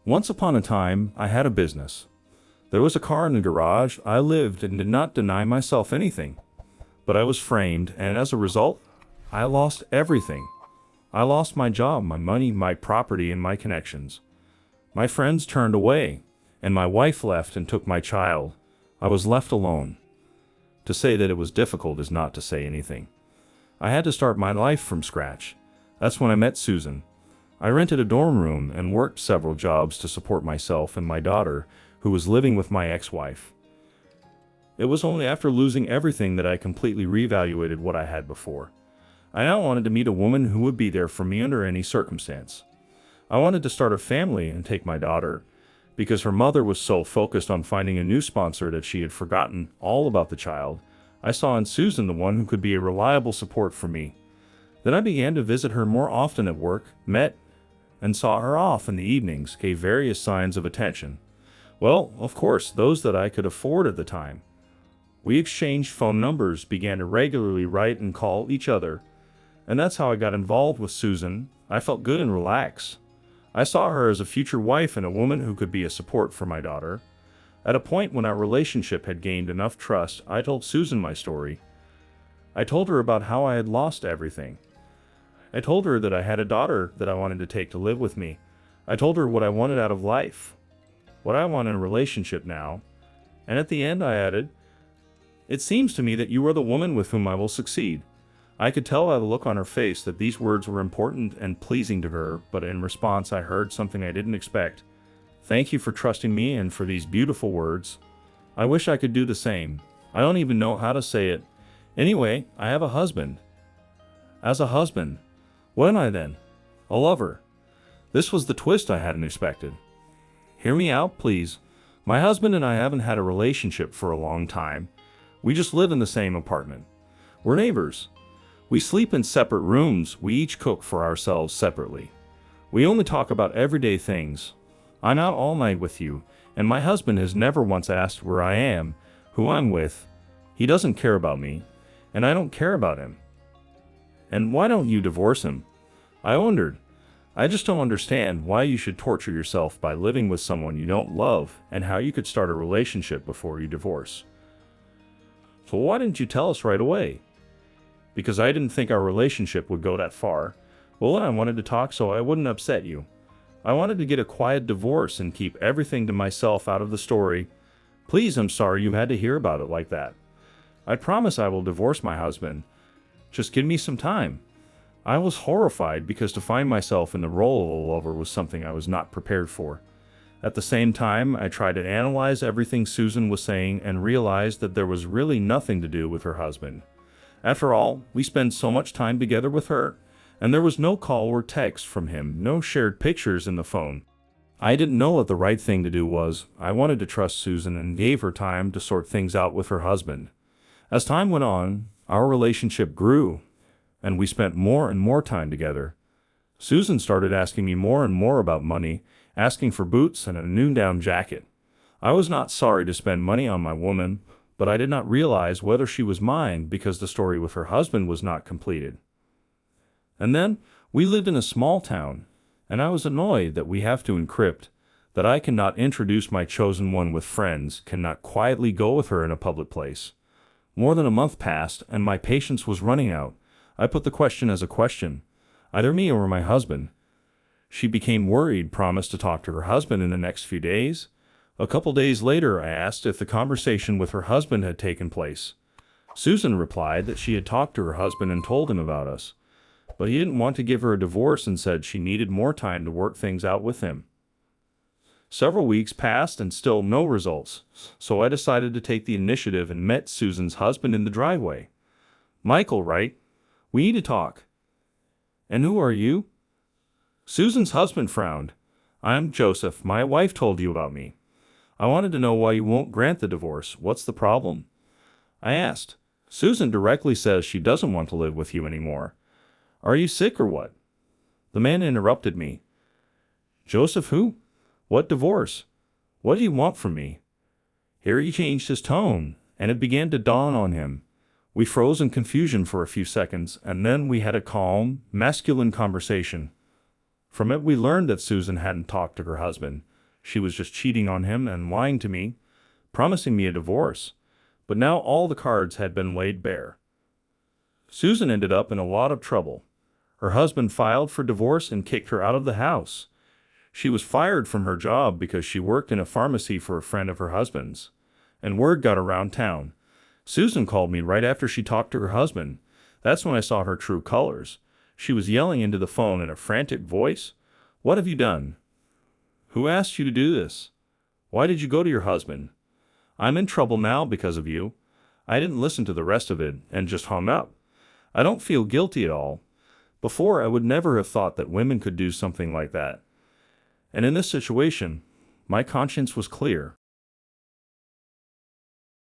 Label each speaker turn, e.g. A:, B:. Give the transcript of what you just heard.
A: Once upon a time, I had a business. There was a car in the garage. I lived and did not deny myself anything. But I was framed, and as a result, I lost everything. I lost my job, my money, my property, and my connections. My friends turned away, and my wife left and took my child. I was left alone. To say that it was difficult is not to say anything. I had to start my life from scratch. That's when I met Susan. I rented a dorm room and worked several jobs to support myself and my daughter, who was living with my ex-wife. It was only after losing everything that I completely reevaluated what I had before. I now wanted to meet a woman who would be there for me under any circumstance. I wanted to start a family and take my daughter, because her mother was so focused on finding a new sponsor that she had forgotten all about the child. I saw in Susan the one who could be a reliable support for me. Then I began to visit her more often at work, met and saw her off in the evenings, gave various signs of attention. Well, of course, those that I could afford at the time. We exchanged phone numbers, began to regularly write and call each other, and that's how I got involved with Susan. I felt good and relaxed. I saw her as a future wife and a woman who could be a support for my daughter. At a point when our relationship had gained enough trust, I told Susan my story. I told her about how I had lost everything. I told her that I had a daughter that I wanted to take to live with me. I told her what I wanted out of life, what I want in a relationship now, and at the end I added, "It seems to me that you are the woman with whom I will succeed." I could tell by the look on her face that these words were important and pleasing to her, but in response I heard something I didn't expect. "Thank you for trusting me and for these beautiful words. I wish I could do the same. I don't even know how to say it. Anyway, I have a husband." As a husband, what am I then? A lover. This was the twist I hadn't expected. Hear me out, please. My husband and I haven't had a relationship for a long time. We just live in the same apartment. We're neighbors. We sleep in separate rooms. We each cook for ourselves separately. We only talk about everyday things. I'm out all night with you, and my husband has never once asked where I am, who I'm with. He doesn't care about me, and I don't care about him. And why don't you divorce him? I wondered. I just don't understand why you should torture yourself by living with someone you don't love, and how you could start a relationship before you divorce. So why didn't you tell us right away? Because I didn't think our relationship would go that far. Well, I wanted to talk so I wouldn't upset you. I wanted to get a quiet divorce and keep everything to myself out of the story. Please, I'm sorry you had to hear about it like that. I promise I will divorce my husband. Just give me some time. I was horrified because to find myself in the role of a lover was something I was not prepared for. At the same time, I tried to analyze everything Susan was saying and realized that there was really nothing to do with her husband. After all, we spend so much time together with her, and there was no call or text from him, no shared pictures in the phone. I didn't know what the right thing to do was. I wanted to trust Susan and gave her time to sort things out with her husband. As time went on, our relationship grew, and we spent more and more time together. Susan started asking me more and more about money, asking for boots and a noon-down jacket. I was not sorry to spend money on my woman, but I did not realize whether she was mine because the story with her husband was not completed. And then, we lived in a small town, and I was annoyed that we have to encrypt, that I cannot introduce my chosen one with friends, cannot quietly go with her in a public place. More than a month passed, and my patience was running out. I put the question as a question, either me or my husband. She became worried, promised to talk to her husband in the next few days. A couple days later, I asked if the conversation with her husband had taken place. Susan replied that she had talked to her husband and told him about us, but he didn't want to give her a divorce and said she needed more time to work things out with him. Several weeks passed and still no results, so I decided to take the initiative and met Susan's husband in the driveway. "Michael, right? We need to talk." "And who are you?" Susan's husband frowned. "I'm Joseph. My wife told you about me. I wanted to know why you won't grant the divorce. What's the problem?" I asked. "Susan directly says she doesn't want to live with you anymore. Are you sick or what?" The man interrupted me. "Joseph who? What divorce? What do you want from me?" Here he changed his tone, and it began to dawn on him. We froze in confusion for a few seconds, and then we had a calm, masculine conversation. From it we learned that Susan hadn't talked to her husband. She was just cheating on him and lying to me, promising me a divorce. But now all the cards had been laid bare. Susan ended up in a lot of trouble. Her husband filed for divorce and kicked her out of the house. She was fired from her job because she worked in a pharmacy for a friend of her husband's. And word got around town. Susan called me right after she talked to her husband. That's when I saw her true colors. She was yelling into the phone in a frantic voice. "What have you done? Who asked you to do this? Why did you go to your husband? I'm in trouble now because of you." I didn't listen to the rest of it and just hung up. I don't feel guilty at all. Before, I would never have thought that women could do something like that. And in this situation, my conscience was clear.